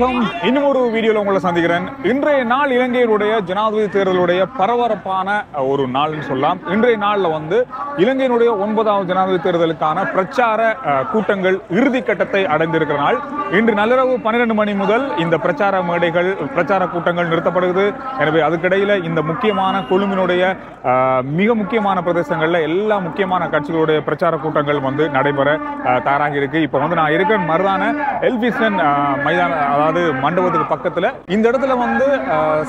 வணக்கம். இன்னும் ஒரு வீடியோல உங்களை சந்திக்கிறேன். இன்றைய நாள் இலங்கையினுடைய ஜனாதிபதி தேர்தலுடைய பரபரப்பான ஒரு நாள்னு சொல்லலாம். இன்றைய நாள்ல இலங்கையினுடைய 9வது ஜனாதிபதி தேர்தலுக்கான பிரச்சார கூட்டங்கள் இறுதி கட்டத்தை அடைந்திருக்கிற நாள். இன்று நள்ளிரவு 12 மணி முதல் இந்த பிரச்சார மேடைகள் பிரச்சார கூட்டங்கள் நிறுத்தப்படுகிறது. எனவே அதுக்கிடையில இந்த முக்கியமான கொழும்பினுடைய மிக முக்கியமான பிரதேசங்கள்ல எல்லா முக்கியமான கட்சிகளுடைய பிரச்சார கூட்டங்கள் நடைபெற தயாராகி இருக்கு. இப்போ நான் இருக்கிற மருதான எல்பிசன் மைதான, அதாவது மண்டபத்துக்கு பக்கத்துல இந்த இடத்துல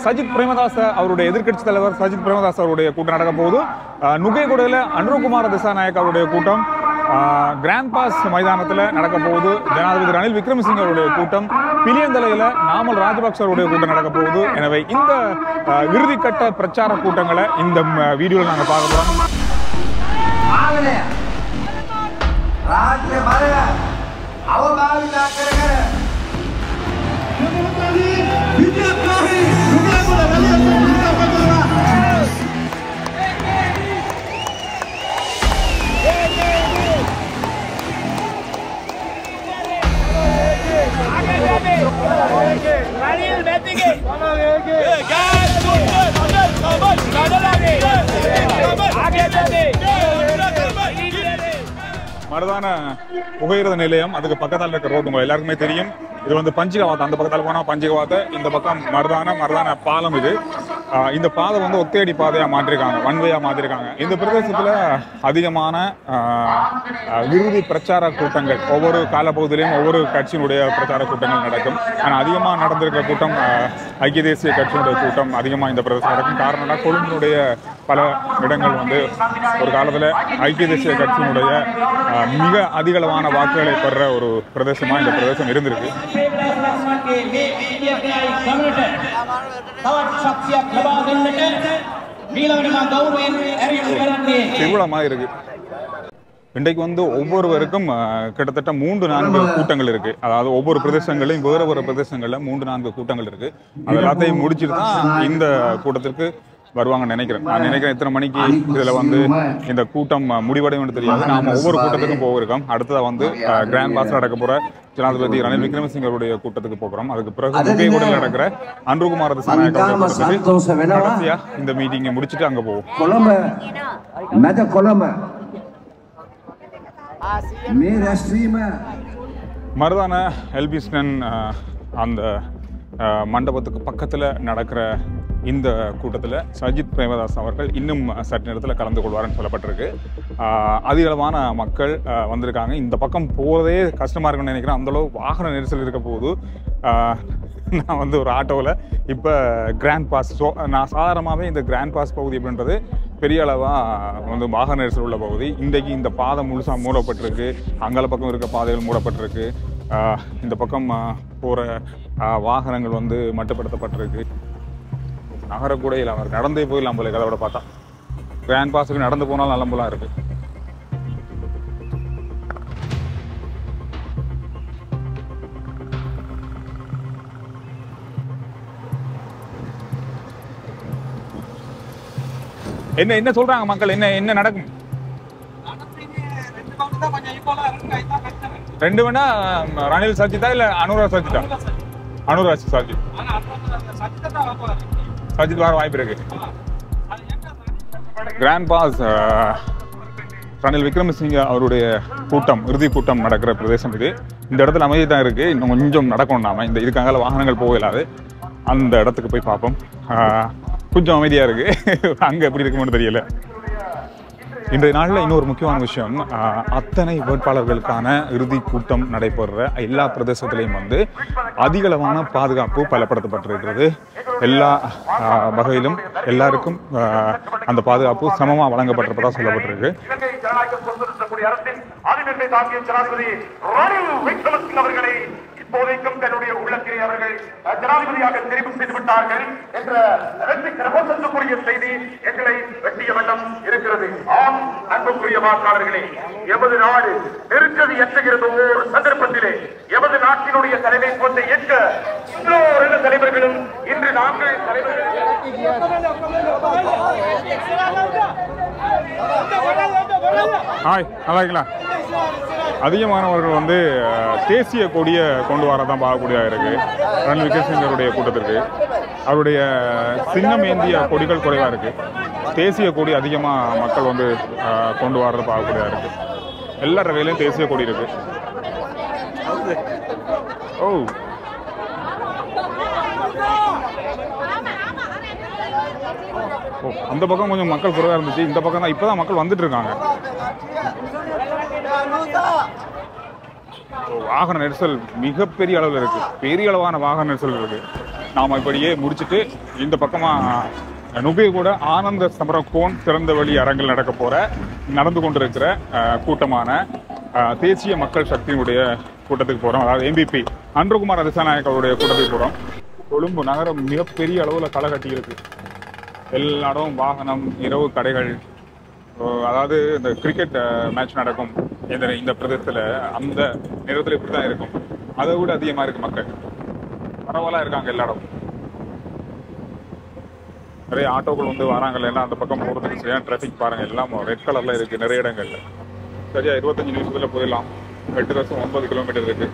சஜித் பிரேமதாச அவருடைய எதிர்க்கட்சி தலைவர் சஜித் பிரேமதாஸ் அவருடைய கூட்டம் நடக்க போகுது. நுகைகுடையில அனுரகுமார திசாநாயக் அவருடைய கூட்டம், கிராண்ட் பாஸ் மைதானத்தில் நடக்க போகுது. ஜனாதிபதி ரணில் விக்ரமசிங்க அவருடைய கூட்டம், பிலியந்தலையில நாமல் ராஜபக்ச அவருடைய கூட்டம் நடக்க போகுது. எனவே இந்த இறுதிக்கட்ட பிரச்சார கூட்டங்களை இந்த வீடியோவில் நாங்கள் பார்க்க போறோம். மருதான புகையிரத நிலையம், அதுக்கு பக்கத்தால் இருக்க ரோடு உங்க எல்லாருக்குமே தெரியும். இது பஞ்சிகவாத்தை, அந்த பக்கத்தால் போனா பஞ்சிகவாத்தை, இந்த பக்கம் மருதான பாலம். இது இந்த பாதை ஒத்தையடி பாதையா மாற்றிருக்காங்க, வன்வையா மாற்றிருக்காங்க. இந்த பிரதேசத்துல அதிகமான இறுதி பிரச்சார கூட்டங்கள் ஒவ்வொரு காலப்பகுதியிலையும் ஒவ்வொரு கட்சியினுடைய பிரச்சார கூட்டங்கள் நடக்கும். ஆனால் அதிகமாக நடந்திருக்கிற கூட்டம் ஐக்கிய தேசிய கட்சியினுடைய கூட்டம் அதிகமாக இந்த பிரதேசம் நடக்கும். காரணம்னா கொழும்பினுடைய பல இடங்கள் ஒரு காலத்தில் ஐக்கிய தேசிய கட்சியினுடைய மிக அதிகளவான வாக்குகளை பெற ஒரு பிரதேசமாக இந்த பிரதேசம் இருந்திருக்கு. திருவிழாமா இருக்கு. இன்றைக்கு ஒவ்வொருவருக்கும் கிட்டத்தட்ட 3-4 கூட்டங்கள் இருக்கு. அதாவது ஒவ்வொரு பிரதேசங்களையும் வேறு பிரதேசங்கள்ல 3-4 கூட்டங்கள் இருக்கு. அது எல்லாத்தையும் முடிச்சுட்டு தான் இந்த கூட்டத்திற்கு வருவாங்கன்னு நினைக்கிறேன். நான் நினைக்கிறேன் எத்தனை மணிக்கு இதுல இந்த கூட்டம் முடிவடையும் தெரியாது. நாம ஒவ்வொரு கூட்டத்துக்கும் போயிருக்கோம். அடுத்ததா கிராண்ட் பாஸ் நடக்க போற ஜனாதிபதி ரணில் விக்ரமசிங்க அவருடைய கூட்டத்துக்கு போகிறோம். அதுக்கு பிறகு நுகைகுடையில் நடக்கிற அனுரகுமார திசாநாயக் இந்த மீட்டிங்கை முடிச்சுட்டு அங்க போவோம். மருதான எல்பிசன் அந்த மண்டபத்துக்கு பக்கத்தில் நடக்கிற இந்த கூட்டத்தில் சஜித் பிரேமதாஸ் அவர்கள் இன்னும் சற்று நேரத்தில் கலந்து கொள்வார்னு சொல்லப்பட்டிருக்கு. அதிகளவான மக்கள் வந்திருக்காங்க. இந்த பக்கம் போகிறதே கஷ்டமாக இருக்குன்னு நினைக்கிறேன். அந்தளவு வாகன நெரிசல் இருக்க போகுது. நான் ஒரு ஆட்டோவில் இப்போ கிராண்ட் பாஸ், நான் சாதாரணமாகவே இந்த கிராண்ட் பாஸ் பகுதி அப்படின்றது பெரிய அளவாக வாகன நெரிசல் உள்ள பகுதி. இன்றைக்கு இந்த பாதை முழுசாக மூடப்பட்டிருக்கு. அங்கால பக்கம் இருக்க பாதைகள் மூடப்பட்டிருக்கு. இந்த பக்கம் போகிற வாகனங்கள் மட்டுப்படுத்தப்பட்டிருக்கு. நகரக்கூடையில் அவர் நடந்தே போயிடலாம் போல. கதவோட பார்த்தா கிராண்ட் பாஸுக்கு நடந்து போனாலும் நல்லம்பலாம் இருக்கு. என்ன சொல்றாங்க மக்கள்? என்ன நடக்கும்? 2 வேணா ரணில் சஜித்தா இல்ல அனுராக் சஜித்தா? அனுராக் சஜித் வர வாய்ப்பு இருக்கு. கிராண்ட் பாஸ் ரணில் விக்ரமசிங்க அவருடைய கூட்டம், இறுதி கூட்டம் நடக்கிற பிரதேசம் இது. இந்த இடத்துல அமைதி தான் இருக்கு. இன்னும் கொஞ்சம் நடக்கணும். நாம இதுக்காக வாகனங்கள் போக இல்லாது. அந்த இடத்துக்கு போய் பார்ப்போம். கொஞ்சம் அமைதியா இருக்கு. அங்க எப்படி இருக்குன்னு தெரியல. இன்றைய நாளில் இன்னொரு முக்கியமான விஷயம், அத்தனை வேட்பாளர்களுக்கான இறுதி கூட்டம் நடைபெறுற எல்லா பிரதேசத்திலையும் அதிகளவான பாதுகாப்பு பலப்படுத்தப்பட்டிருக்கிறது. எல்லா வகையிலும் எல்லாருக்கும் அந்த பாதுகாப்பு சமமாக வழங்கப்பட்டிருப்பதாக சொல்லப்பட்டிருக்கு. இப்போதைக்கும் தன்னுடைய உள்ளத்தில் அவர்கள் ஜனாதிபதியாக தெரிவு செய்து விட்டார்கள் என்ற வெற்றிக்கூடிய செய்தி எங்களை வெற்றிய வண்ணம் இருக்கிறது. ஆம் அன்புக்குரிய வாக்காளர்களே, எமது நாடு நெருக்கடி எட்டுகிறது. ஓர் சந்தர்ப்பத்திலே எமது நாட்டினுடைய தலைமைத்துவத்தை ஏற்க இன்னொரு தலைவர்களும் இன்று நாங்கள் தலைவர்கள் ஹாய், நல்லா இருக்கீங்களா? அதிகமானவர்கள் வந்து தேசிய கொடியை கொண்டு வரதான் பார்க்கக்கூடியதாக இருக்கு. ரணில் விக்ரமசிங்கருடைய கூட்டத்திற்கு அவருடைய சின்னம் ஏந்திய கொடிகள் குறைவாக இருக்கு. தேசிய கொடி அதிகமாக மக்கள் வந்து கொண்டு வரதை பார்க்கக்கூடியதாக இருக்கு. எல்லா கையிலையும் தேசிய கொடி இருக்கு. ஓ அந்த பக்கம் கொஞ்சம் மக்கள் குறைவாக இருந்துச்சு. இந்த பக்கம் தான் இப்போதான் மக்கள் வந்துட்டு இருக்காங்க. வாகன நெரிசல் மிகப்பெரிய அளவில் இருக்கு. பெரிய அளவான வாகன நெரிசல் இருக்கு. நாம இப்படியே முடிச்சுட்டு இந்த பக்கமா நுகைகூட ஆனந்த சமரகோன் திறந்த வழி அரங்கில் நடந்து கொண்டிருக்கிற கூட்டமான தேசிய மக்கள் சக்தியினுடைய கூட்டத்துக்கு போறோம். அதாவது எம்பிபி அன்றுகுமார் திசாநாயக்க அவருடைய கூட்டத்துக்கு போறோம். கொழும்பு நகரம் மிகப்பெரிய அளவில் களை கட்டி இருக்கு. எல்லா இடமும் வாகனம், இரவு கடைகள். அதாவது இந்த கிரிக்கெட் மேட்ச் நடக்கும் இந்த பிரதேசத்தில் அந்த நேரத்தில் இப்படி தான் இருக்கும். அதை விட அதிகமாக இருக்கு மக்கள். பரவாயில்ல இருக்காங்க எல்லா இடமும். நிறைய ஆட்டோக்கள் வந்து வராங்கல்ல, எல்லாம் அந்த பக்கம் போகிறதுக்கு சரியான டிராஃபிக் பாருங்க. எல்லாம் ரெட் கலர்ல இருக்கு நிறைய இடங்கள்ல. சரியா 25 நிமிஷத்துல போயிடலாம். 8.9 கிலோமீட்டர் இருக்கு.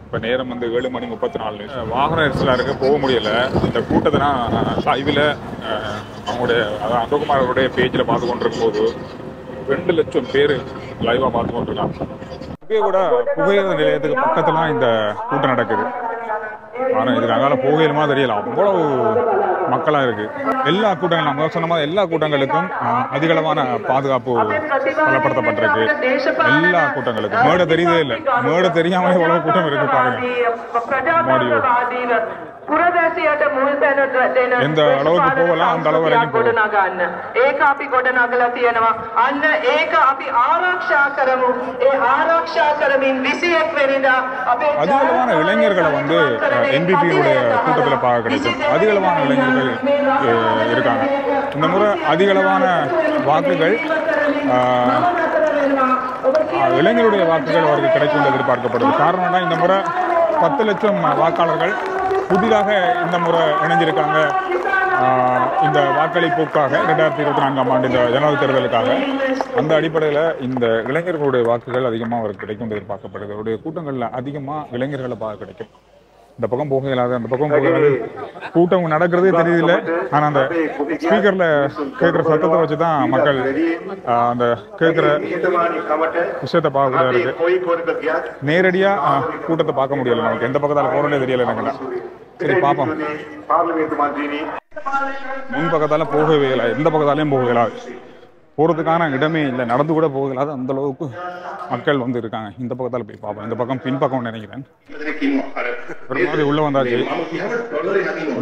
இப்போ நேரம் வந்து 7:34. வாகன நெரிசலாக இருக்கு, போக முடியல. இந்த கூட்டத்தினா இதில் அவங்களுடைய அதான் அன்றுகுமார் அவருடைய பேஜில் பார்த்து கொண்டிருக்கும் போது 2 லட்சம் பேர் லைவாக பார்த்து கொண்டிருக்காங்க. கூட புகையிரத நிலையத்துக்கு பக்கத்துலாம் இந்த கூட்டம் நடக்குது. ஆனால் இதுக்கு அங்கால புகையிலுமா தெரியல, அவ்வளவு மக்களாக இருக்கு. எல்லா கூட்டங்களும் நம்ம சொன்ன மாதிரி எல்லா கூட்டங்களுக்கும் அதிகளவான பாதுகாப்பு பலப்படுத்தப்பட்டிருக்கு. எல்லா கூட்டங்களுக்கும் மேடை தெரியுதே இல்லை. மேடை தெரியாமலே எவ்வளவு கூட்டம் இருக்கு பாருங்க. எந்த அளவுக்கு போகலாம் அந்த அளவு வரைக்கும் அதிகளவான இளைஞர்களை வந்து என்பிபியுடைய கூட்டத்தில் பார்க்க கிடைக்கும். அதிகளவான இளைஞர்கள் இருக்காங்க. இந்த முறை அதிகளவான வாக்குகள் இளைஞருடைய வாக்குகள் அவருக்கு கிடைக்கும் எதிர்பார்க்கப்படுது. காரணம்னா இந்த முறை 10 லட்சம் வாக்காளர்கள் புதிதாக இந்த முறை இணைஞ்சிருக்காங்க. இந்த வாக்களிப்புக்காக 2024ஆம் ஆண்டு இந்த ஜனாதிபதி தேர்தலுக்காக. அந்த அடிப்படையில் இந்த இளைஞர்களுடைய வாக்குகள் அதிகமாக அவருக்கு கிடைக்கும் எதிர்பார்க்கப்படுது. அவருடைய கூட்டங்களில் அதிகமாக இளைஞர்களை பார்க்க கிடைக்கும். இந்த பக்கம் போக இயலாது, அந்த பக்கம் போக இயலாது. கூட்டம் நடக்கிறதே தெரியல. ஆனால் அந்த ஸ்பீக்கர்ல கேட்குற சத்தத்தை வச்சு தான் மக்கள் அந்த கேட்குற விஷயத்தை பார்க்க இருக்கு. நேரடியா கூட்டத்தை பார்க்க முடியல. நமக்கு எந்த பக்கத்தால் போறோன்னே தெரியல எனக்கு. சரி பார்ப்போம். முன் பக்கத்தால போகவே இல்லை, எந்த பக்கத்தாலையும் போக இயலாது. போகிறதுக்கான இடமே இல்லை, நடந்து கூட போக இயலாது. அந்த அளவுக்கு மக்கள் வந்து இருக்காங்க. இந்த பக்கத்தால் போய் பார்ப்போம். இந்த பக்கம் பின்பக்கம் நினைக்கிறேன். ஒரு மாதிரி உள்ள வந்தாச்சு.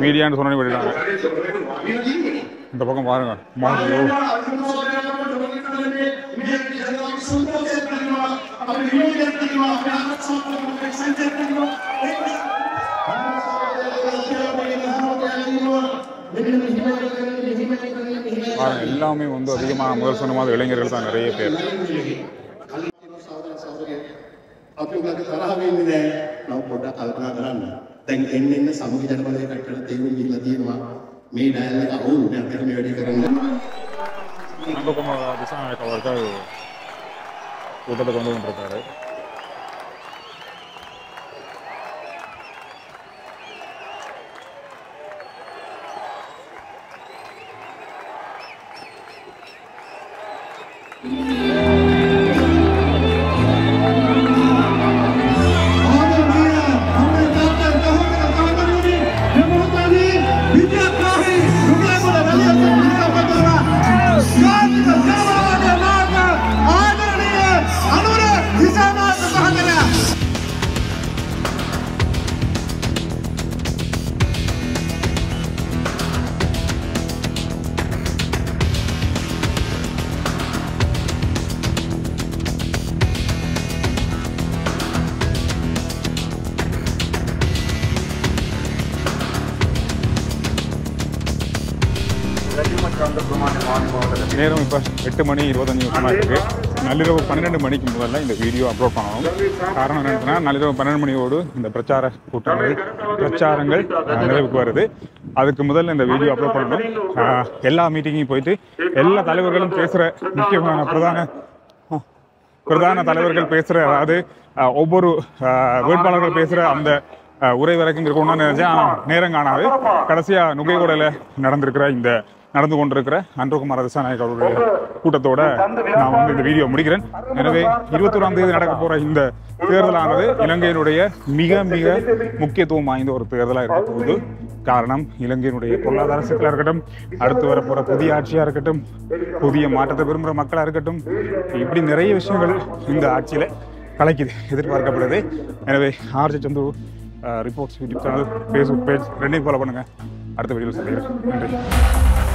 மீடியான்னு சொன்ன விடுறாங்க. இந்த பக்கம் பாருங்க. எல்லாமே வந்து அதிகமாக முதல் சொன்ன மாதிரி இளைஞர்கள் தான் நிறைய பேர். අපි උගලට තරහ වෙන්නේ නැහැ. නව පොඩ්ඩක් කල්පනා කරන්න. දැන් එන්න සමගි ජනපදයේ කට්ටියට තේරුම් දීලා තියෙනවා. මේ ඩයල් එක අවුල් නැත්නම් මේ වැඩේ කරන්න. அன்றுகுமார் திசாநாயக்க அவர்கள் கூட்டத்தை கொண்டு வந்திருக்காரு. நேரம் இப்போ 8:25 இருக்கு. நள்ளிரவு 12 மணிக்கு முதல்ல இந்த வீடியோ அப்லோட் பண்ணணும். காரணம் என்னன்னா, நள்ளிரவு 12 மணியோடு இந்த பிரச்சாரங்கள் நிறைவுக்கு வருது. அதுக்கு முதல்ல இந்த வீடியோ அப்லோட் பண்ணணும். எல்லா மீட்டிங்கையும் போயிட்டு எல்லா தலைவர்களும் பேசுகிற முக்கியமான பிரதான தலைவர்கள் பேசுகிற, அதாவது ஒவ்வொரு வேட்பாளர்கள் பேசுகிற அந்த உரை வரைக்கும் இருக்கணும்னு நினைச்சேன். ஆனால் நேரம் காணாது. கடைசியாக நுகைகொடையில் நடந்து கொண்டிருக்கிற அன்றகுமார் திசாநாயக் அவருடைய கூட்டத்தோட நான் வந்து இந்த வீடியோ முடிக்கிறேன். எனவே 21ஆம் தேதி நடக்க போற இந்த தேர்தலானது இலங்கையினுடைய மிக மிக முக்கியத்துவம் வாய்ந்த ஒரு தேர்தலாக இருக்க போகுது. காரணம், இலங்கையினுடைய பொருளாதார சிக்கலாக இருக்கட்டும், அடுத்து வரப்போற புதிய ஆட்சியா இருக்கட்டும், புதிய மாற்றத்தை விரும்புகிற மக்களா இருக்கட்டும், இப்படி நிறைய விஷயங்கள் இந்த ஆட்சியில கலைக்குது, எதிர்பார்க்கப்படுது. எனவே ஆர்ஜி சந்து reports YouTube channel, Facebook page ரெண்டையும் ஃபாலோ பண்ணுங்க. அடுத்த வீடியோவில் சந்திக்கிறேன். நன்றி.